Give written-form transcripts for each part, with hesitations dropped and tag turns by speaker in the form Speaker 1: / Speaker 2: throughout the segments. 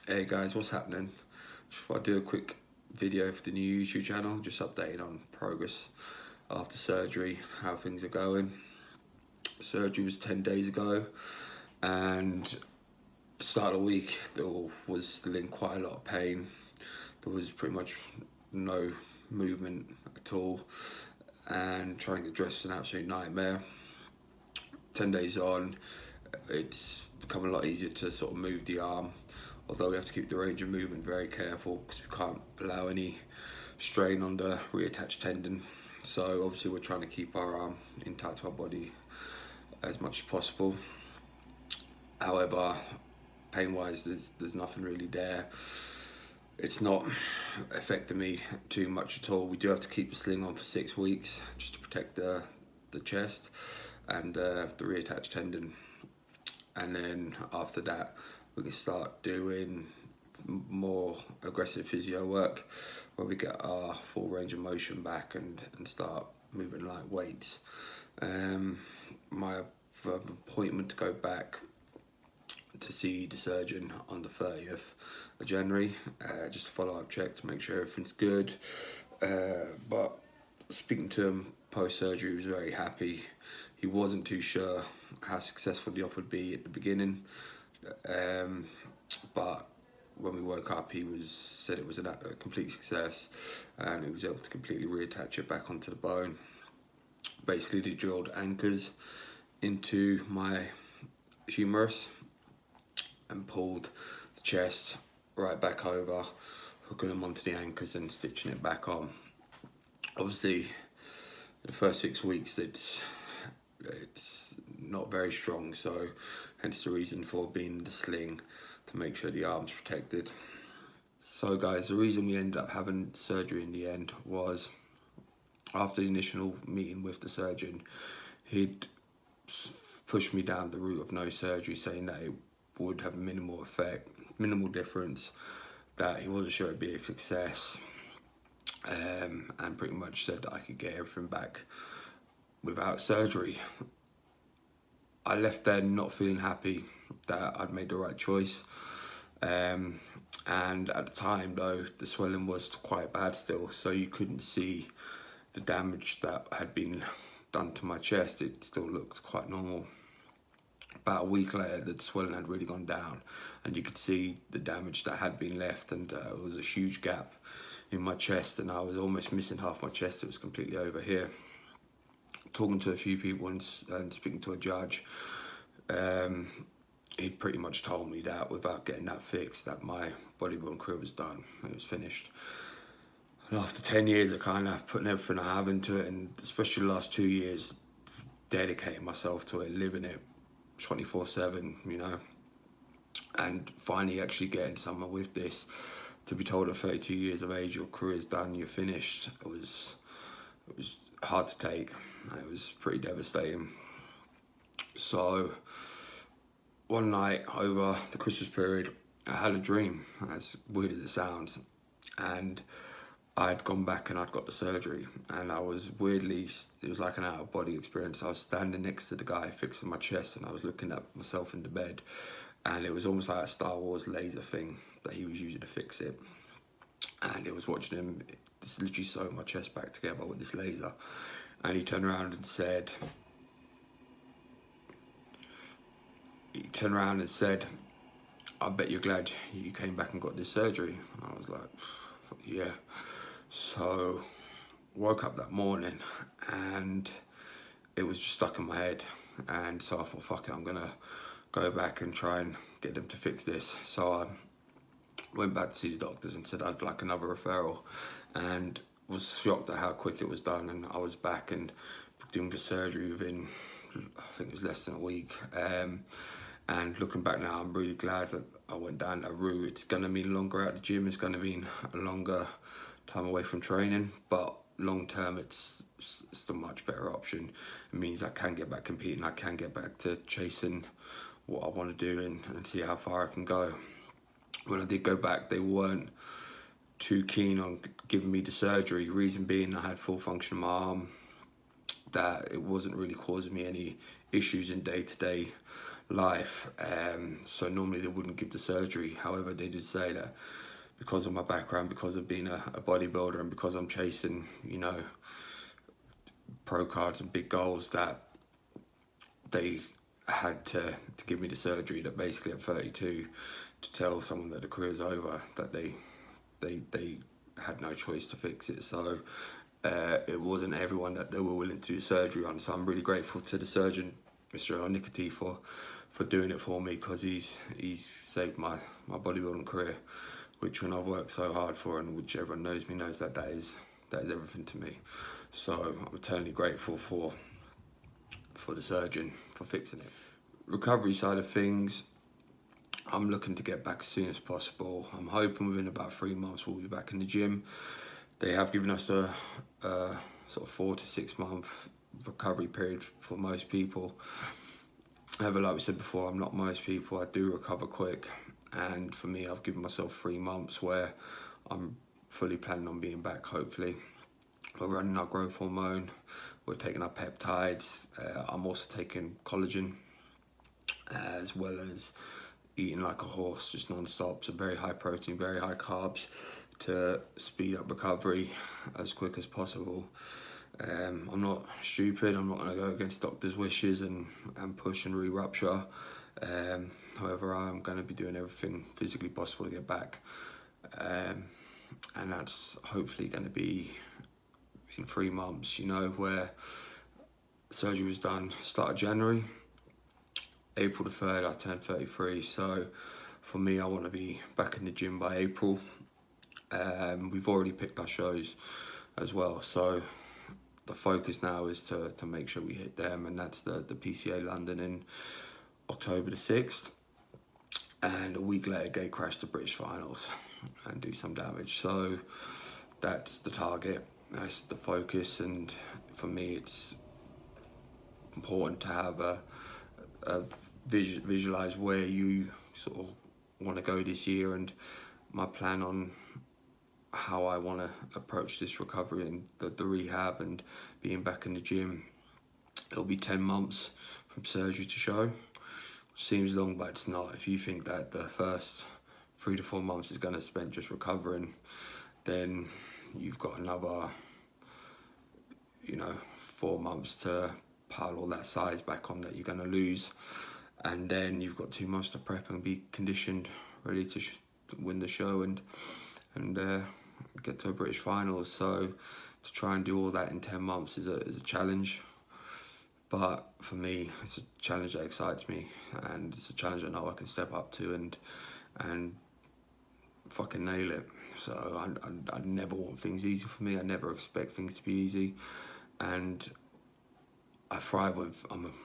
Speaker 1: Hey guys, what's happening? Just thought I'd do a quick video for the new YouTube channel, just updating on progress after surgery, how things are going. Surgery was 10 days ago, and the start of the week there was still in quite a lot of pain. There was pretty much no movement at all, and trying to get dressed was an absolute nightmare. 10 days on, it's become a lot easier to sort of move the arm, although we have to keep the range of movement very careful because we can't allow any strain on the reattached tendon. So obviously we're trying to keep our arm intact to our body as much as possible. However, pain wise, there's nothing really there. It's not affecting me too much at all. We do have to keep the sling on for 6 weeks just to protect the chest and the reattached tendon, and then after that we can start doing more aggressive physio work where we get our full range of motion back and start moving light weights. My appointment to go back to see the surgeon on the 30th of January, just a follow-up check to make sure everything's good. But speaking to him post-surgery, he was very happy. He wasn't too sure how successful the op would be at the beginning, but when we woke up, he said it was a complete success, and he was able to completely reattach it back onto the bone. Basically, they drilled anchors into my humerus and pulled the chest right back over, hooking them onto the anchors and stitching it back on. Obviously, the first 6 weeks, it's not very strong, so hence the reason for being in the sling, to make sure the arm's protected. So guys, the reason we ended up having surgery in the end was after the initial meeting with the surgeon, he'd pushed me down the route of no surgery, saying that it would have minimal effect, minimal difference, that he wasn't sure it'd be a success, and pretty much said that I could get everything back without surgery. I left there not feeling happy that I'd made the right choice, and at the time though, the swelling was quite bad still, so you couldn't see the damage that had been done to my chest. It still looked quite normal. About a week later, the swelling had really gone down, and you could see the damage that had been left, and it was a huge gap in my chest, and I was almost missing half my chest. It was completely over here. Talking to a few people and speaking to a judge, he pretty much told me that without getting that fixed, that my bodybuilding career was done. It was finished. And after 10 years of kind of putting everything I have into it, and especially the last 2 years, dedicating myself to it, living it 24/7, you know, and finally actually getting somewhere with this, to be told at 32 years of age, your career's done, you're finished, it was hard to take. It was pretty devastating. So one night over the Christmas period, I had a dream, as weird as it sounds, and I'd gone back and I'd got the surgery, and I was weirdly, it was like an out-of-body experience. I was standing next to the guy fixing my chest, and I was looking at myself in the bed, and it was almost like a Star Wars laser thing that he was using to fix it. And it was watching him just literally sew my chest back together with this laser. And he turned around and said, I bet you're glad you came back and got this surgery. And I was like, yeah. So woke up that morning and it was just stuck in my head. And so I thought, fuck it, I'm gonna go back and try and get them to fix this. So I went back to see the doctors and said I'd like another referral, and was shocked at how quick it was done. And I was back and booked in for surgery within, I think it was less than a week. And looking back now, I'm really glad that I went down that route. It's gonna mean longer at the gym, it's gonna mean a longer time away from training, but long term it's a much better option. It means I can get back competing, I can get back to chasing what I want to do and see how far I can go. When I did go back, they weren't too keen on giving me the surgery, reason being I had full function of my arm, that it wasn't really causing me any issues in day-to-day life. So normally they wouldn't give the surgery. However, they did say that because of my background, because of being a bodybuilder, and because I'm chasing, you know, pro cards and big goals, that they had to give me the surgery, that basically at 32 to tell someone that the career's over, that they had no choice to fix it. So it wasn't everyone that they were willing to do surgery on. So I'm really grateful to the surgeon, Mr. El Nicotee, for doing it for me, because he's saved my bodybuilding career, which when I've worked so hard for, and which everyone knows me knows that is everything to me. So I'm eternally grateful for the surgeon for fixing it. Recovery side of things, I'm looking to get back as soon as possible. I'm hoping within about 3 months we'll be back in the gym. They have given us a sort of 4 to 6 month recovery period for most people. However, like we said before, I'm not most people. I do recover quick, and for me, I've given myself 3 months where I'm fully planning on being back, hopefully. We're running our growth hormone, we're taking our peptides, I'm also taking collagen, as well as eating like a horse, just non-stop, so very high protein, very high carbs, to speed up recovery as quick as possible. I'm not stupid, I'm not going to go against doctors' wishes and push and re-rupture. However, I'm going to be doing everything physically possible to get back. And that's hopefully going to be in 3 months, you know, where surgery was done start of January. April the 3rd, I turned 33. So for me, I want to be back in the gym by April. We've already picked our shows as well. So the focus now is to make sure we hit them, and that's the PCA London in October the 6th. And a week later, Gatecrash the British Finals and do some damage. So that's the target, that's the focus. And for me, it's important to have a visualize where you sort of want to go this year, and my plan on how I want to approach this recovery and the rehab and being back in the gym. It'll be 10 months from surgery to show. Seems long, but it's not. If you think that the first 3 to 4 months is going to spend just recovering, then you've got another, you know, 4 months to pile all that size back on that you're going to lose, and then you've got 2 months to prep and be conditioned, ready to win the show and get to a British Finals. So to try and do all that in 10 months is a challenge. But for me, it's a challenge that excites me, and it's a challenge I know I can step up to and fucking nail it. So I never want things easy for me. I never expect things to be easy, and I thrive when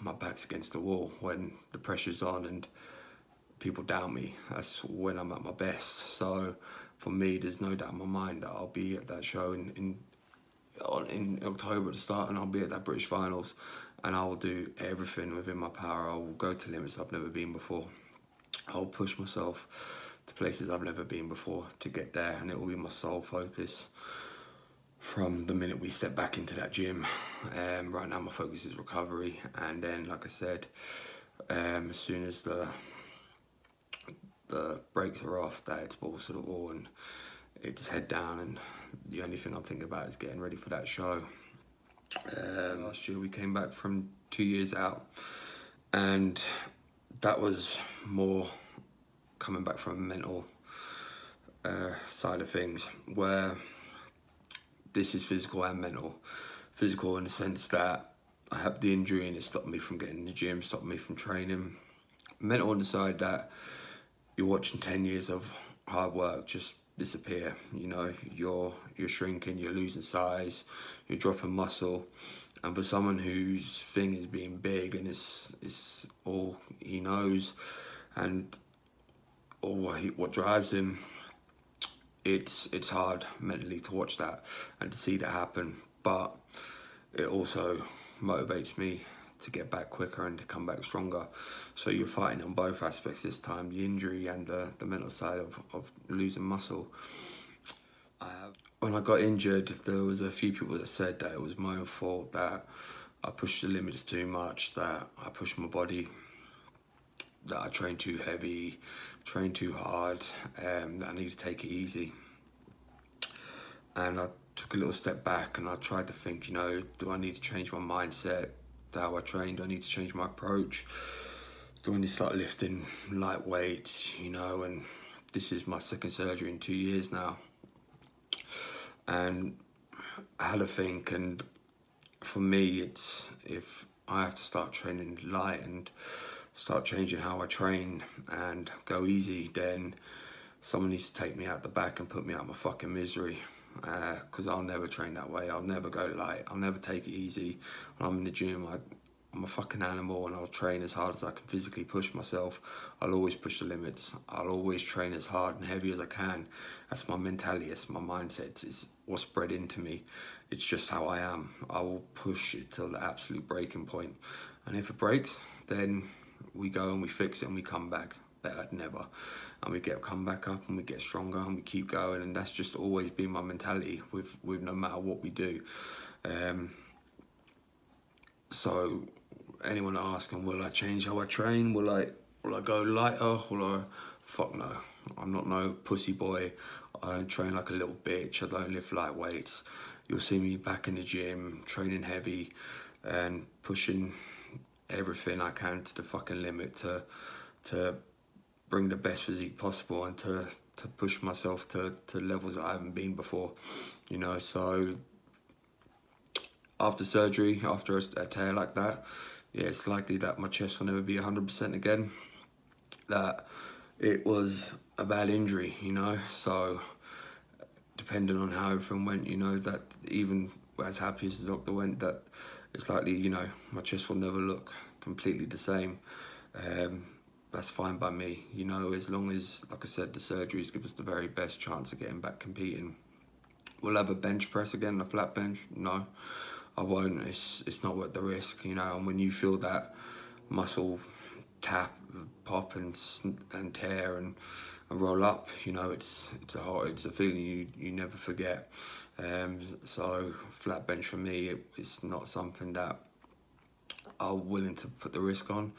Speaker 1: my back's against the wall, when the pressure's on and people doubt me. That's when I'm at my best. So for me, there's no doubt in my mind that I'll be at that show in October at the start, and I'll be at that British Finals, and I will do everything within my power. I will go to limits I've never been before. I'll push myself to places I've never been before to get there, and it will be my sole focus from the minute we step back into that gym. Right now my focus is recovery, and then, like I said, as soon as the brakes are off, that it's balls to the wall and it's head down, and the only thing I'm thinking about is getting ready for that show. Last year we came back from 2 years out, and that was more coming back from a mental side of things, where this is physical and mental. Physical in the sense that I had the injury and it stopped me from getting in the gym, stopped me from training. Mental on the side that you're watching 10 years of hard work just disappear. You know, you're shrinking, you're losing size, you're dropping muscle, and for someone whose thing is being big and it's all he knows and all what drives him, it's hard mentally to watch that and to see that happen. But it also motivates me to get back quicker and to come back stronger. So you're fighting on both aspects this time, the injury and the mental side of losing muscle. When I got injured, there was a few people that said that it was my own fault, that I pushed the limits too much, that I pushed my body that I train too heavy, train too hard, that I need to take it easy. And I took a little step back and I tried to think, you know, do I need to change my mindset to how I train? Do I need to change my approach? Do I need to start lifting light weights, you know? And this is my second surgery in 2 years now. And I had a think, and for me, it's if I have to start training light and start changing how I train and go easy, then someone needs to take me out the back and put me out of my fucking misery. Because I'll never train that way. I'll never go light. I'll never take it easy. When I'm in the gym, I'm a fucking animal, and I'll train as hard as I can physically push myself. I'll always push the limits. I'll always train as hard and heavy as I can. That's my mentality. It's my mindset. It's what's bred into me. It's just how I am. I will push it till the absolute breaking point. And if it breaks, then we go and we fix it and we come back better than ever. And we come back up and we get stronger and we keep going. And that's just always been my mentality with no matter what we do. So anyone asking, will I change how I train? Will I go lighter? Fuck no. I'm not no pussy boy. I don't train like a little bitch. I don't lift light weights. You'll see me back in the gym, training heavy and pushing everything I can to the fucking limit to bring the best physique possible and to push myself to levels that I haven't been before, you know. So after surgery, after a tear like that, yeah, it's likely that my chest will never be 100% again. That it was a bad injury, you know. So depending on how everything went, you know, that even as happy as the doctor went, that it's likely, you know, my chest will never look completely the same. That's fine by me, you know, as long as, like I said, the surgeries give us the very best chance of getting back competing. Will I have a bench press again, a flat bench? No, I won't. It's not worth the risk, you know. And when you feel that muscle tap, pop and tear and roll up, you know, it's a feeling you never forget. So flat bench for me, it's not something that I'm willing to put the risk on.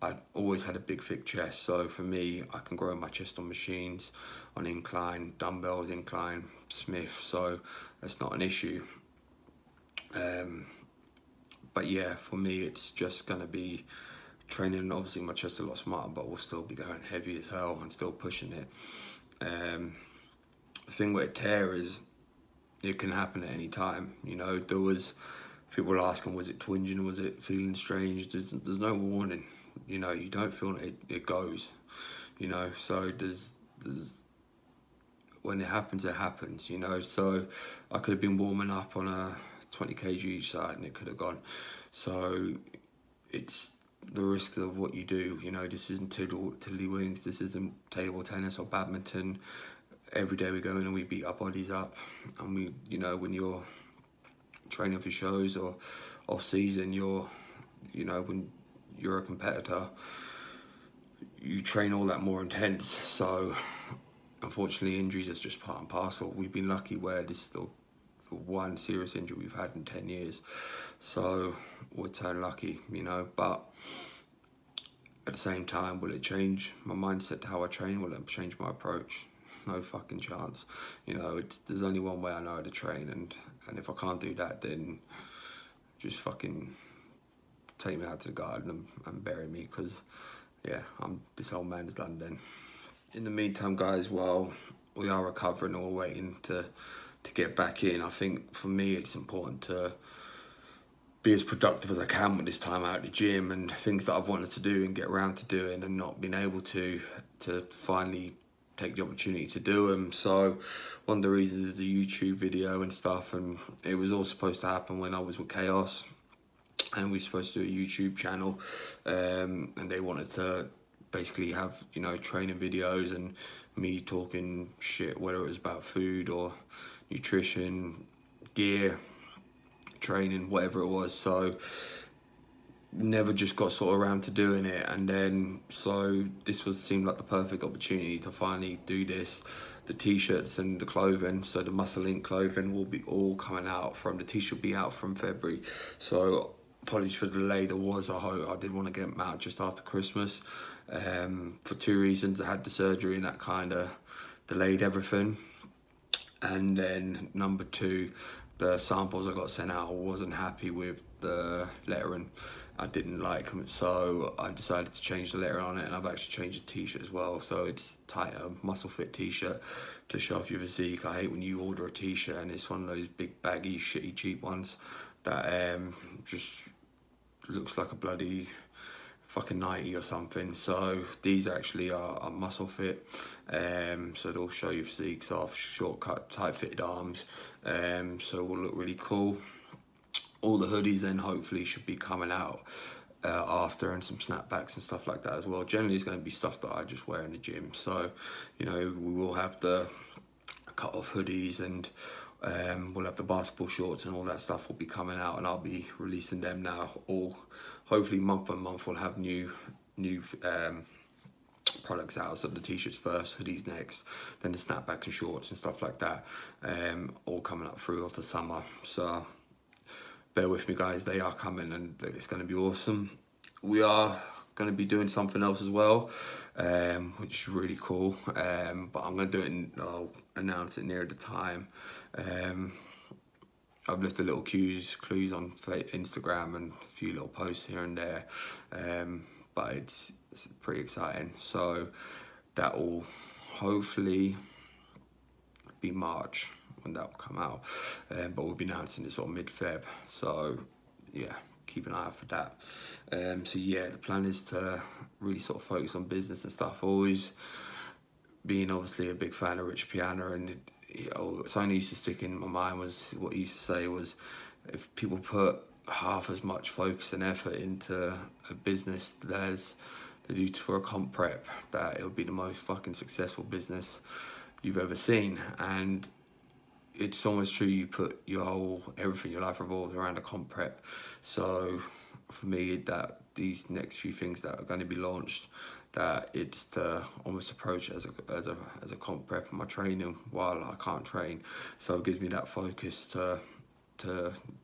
Speaker 1: I always had a big thick chest, so for me, I can grow my chest on machines, on incline, dumbbells, incline, Smith, so that's not an issue. But yeah, for me, it's just gonna be training obviously my chest a lot smarter, but we'll still be going heavy as hell and still pushing it. The thing with a tear is it can happen at any time, you know. There was people asking, was it twinging, was it feeling strange? There's no warning. You know, you don't feel it, it goes, you know. So there's when it happens, you know. So I could have been warming up on a 20 kg each side and it could have gone. So it's the risks of what you do, you know. This isn't tiddlywinks, this isn't table tennis or badminton. Every day we go in and we beat our bodies up, and we, you know, when you're training for shows or off season, you know, when you're a competitor, you train all that more intense. So unfortunately, injuries is just part and parcel. We've been lucky where this is the one serious injury we've had in 10 years. So we're turn lucky, you know. But at the same time, will it change my mindset to how I train? Will it change my approach? No fucking chance. You know, there's only one way I know how to train, and if I can't do that, then just fucking take me out to the garden and bury me, because yeah, this old man's done then. In the meantime, guys, while we are recovering or waiting to get back in, I think for me it's important to be as productive as I can with this time out at the gym and things that I've wanted to do and get around to doing and not been able to finally take the opportunity to do them. So one of the reasons is the YouTube video and stuff, and it was all supposed to happen when I was with Chaos, and we were supposed to do a YouTube channel, and they wanted to basically have, you know, training videos and me talking shit, whether it was about food or nutrition, gear, training, whatever it was. So never just got sort of around to doing it, and then so this seemed like the perfect opportunity to finally do this. The t-shirts and the clothing, so the Muscle Inc clothing will be all coming out from, the t-shirt will be out from February. So apologies for the delay. I did want to get them out just after Christmas, for two reasons. I had the surgery and that kind of delayed everything. And then number two, the samples I got sent out, I wasn't happy with the lettering. I didn't like them, so I decided to change the lettering on it, and I've actually changed the t-shirt as well. So it's tighter, muscle fit t-shirt to show off your physique. I hate when you order a t-shirt and it's one of those big baggy, shitty, cheap ones that just looks like a bloody fucking 90 or something. So these actually are muscle fit, so they'll show you physique, soft, shortcut, tight fitted arms, so it will look really cool. All the hoodies then hopefully should be coming out after, and some snapbacks and stuff like that as well. Generally it's going to be stuff that I just wear in the gym, so you know, we will have the cut off hoodies, and we'll have the basketball shorts, and all that stuff will be coming out, and I'll be releasing them now. All hopefully month by month we'll have new products out. So the t-shirts first, hoodies next, then the snapback and shorts and stuff like that, all coming up through the summer. So bear with me guys, they are coming and it's going to be awesome. We are going to be doing something else as well, which is really cool, but I'm going to do it and I'll announce it near the time. I've left a little clues on Instagram and a few little posts here and there, but it's pretty exciting. So that will hopefully be March when that will come out, but we'll be announcing it sort of mid-Feb. So yeah, keep an eye out for that. So yeah, the plan is to really sort of focus on business and stuff. Always being obviously a big fan of Rich Piana, and something that used to stick in my mind was what he used to say was, if people put half as much focus and effort into a business as they do for a comp prep, that it would be the most fucking successful business you've ever seen. And it's almost true. You put everything, your life revolves around a comp prep. So for me, that these next few things that are going to be launched, that it's to almost approach it as a comp prep in my training while I can't train. So it gives me that focus to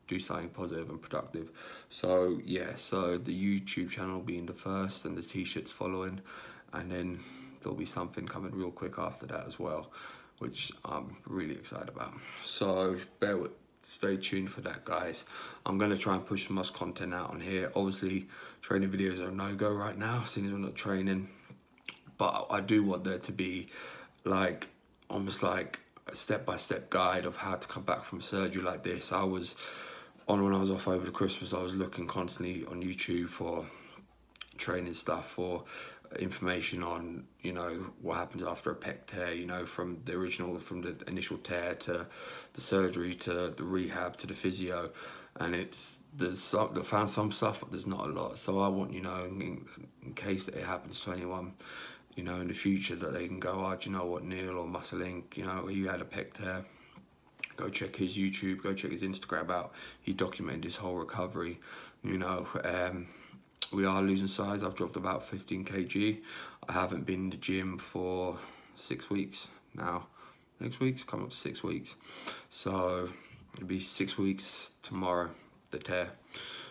Speaker 1: do something positive and productive. So yeah, so the YouTube channel being the first and the t-shirts following, and then there'll be something coming real quick after that as well, which I'm really excited about. So stay tuned for that, guys. I'm going to try and push the most content out on here. Obviously training videos are a no-go right now since we're not training, but I do want there to be like almost like a step-by-step guide of how to come back from surgery like this. When I was off over the Christmas, I was looking constantly on YouTube for training stuff, for information on, you know, what happens after a pec tear, you know, from the initial tear to the surgery to the rehab to the physio. And I found some stuff, but there's not a lot. So I want, you know, in case that it happens to anyone, you know, in the future, that they can go, oh, do you know what, Neil or Muscle Inc., you know, he had a pec tear. Go check his YouTube, go check his Instagram out. He documented his whole recovery, you know. We are losing size. I've dropped about 15 kg. I haven't been in the gym for 6 weeks now. 6 weeks, coming up to 6 weeks. So it'll be 6 weeks tomorrow, the tear.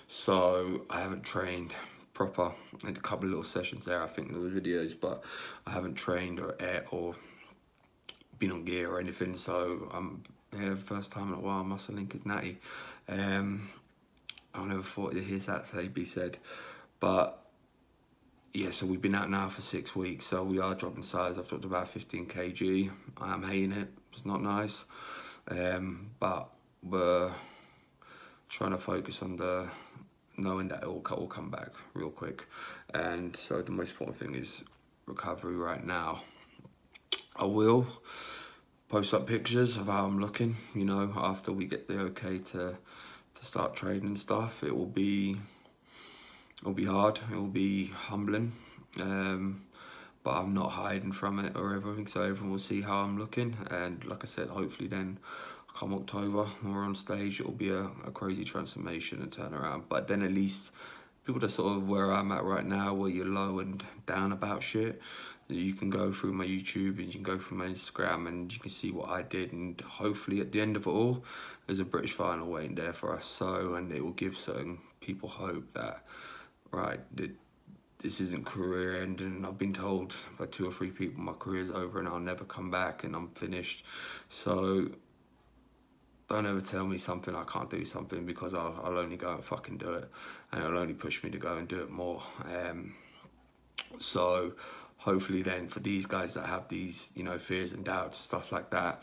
Speaker 1: So I haven't trained proper. I had a couple of little sessions there, I think there were videos, but I haven't trained or been on gear or anything. So I'm here first time in a while. Muscle Link is natty. I never thought to hear that be said. But yeah, so we've been out now for 6 weeks, so we are dropping size. I've dropped about 15 kg. I am hating it. It's not nice, but we're trying to focus on knowing that it will come back real quick. And so the most important thing is recovery right now. I will post up pictures of how I'm looking, you know, after we get the okay to start training and stuff. It'll be hard, it will be humbling, but I'm not hiding from it or everything, so everyone will see how I'm looking. And like I said, hopefully then come October when we're on stage, it'll be a crazy transformation and turnaround. But then at least people that sort of where I'm at right now, where you're low and down about shit, you can go through my YouTube and you can go through my Instagram and you can see what I did, and hopefully at the end of it all there's a British final waiting there for us. So, and it will give certain people hope that, right, this isn't career ending. I've been told by 2 or 3 people my career's over and I'll never come back and I'm finished. So don't ever tell me something I can't do something, because I'll only go and fucking do it, and it'll only push me to go and do it more. So hopefully then, for these guys that have these, you know, fears and doubts and stuff like that,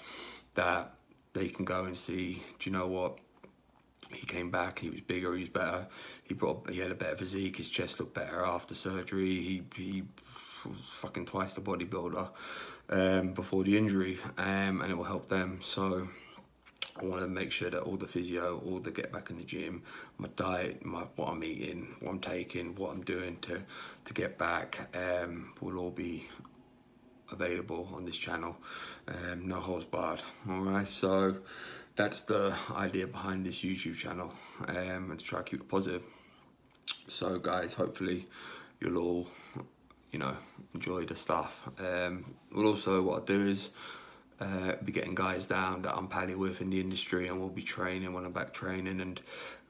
Speaker 1: that they can go and see, do you know what? He came back, he was bigger, he was better, he had a better physique, his chest looked better after surgery, he was fucking twice the bodybuilder before the injury, and it will help them. So I want to make sure that all the physio, all the get back in the gym, my diet, what I'm eating, what I'm taking, what I'm doing to get back, will all be available on this channel. No holds barred. Alright, so that's the idea behind this YouTube channel, and to try to keep it positive. So guys, hopefully you'll all, you know, enjoy the stuff. Well, also what I do is be getting guys down that I'm pally with in the industry, and we'll be training when I'm back training, and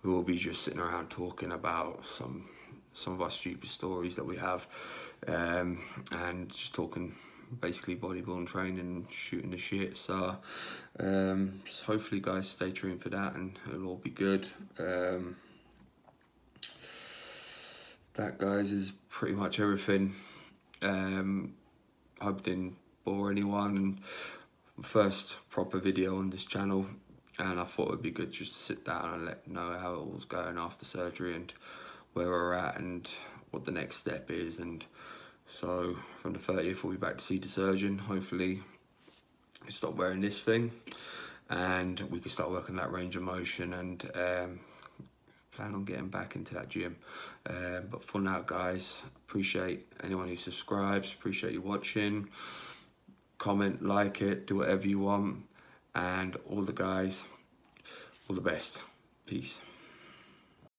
Speaker 1: we'll be just sitting around talking about some of our stupid stories that we have, and just talking basically bodybuilding, training and shooting the shit. So hopefully guys stay tuned for that, and it'll all be good. That guys is pretty much everything. Hope didn't bore anyone, and first proper video on this channel, and I thought it'd be good just to sit down and let know how it was going after surgery and where we're at and what the next step is. And so from the 30th we'll be back to see the surgeon. Hopefully stop wearing this thing and we can start working that range of motion, and plan on getting back into that gym. But for now guys, appreciate anyone who subscribes, appreciate you watching. Comment, like it, do whatever you want, and all the guys, all the best. Peace.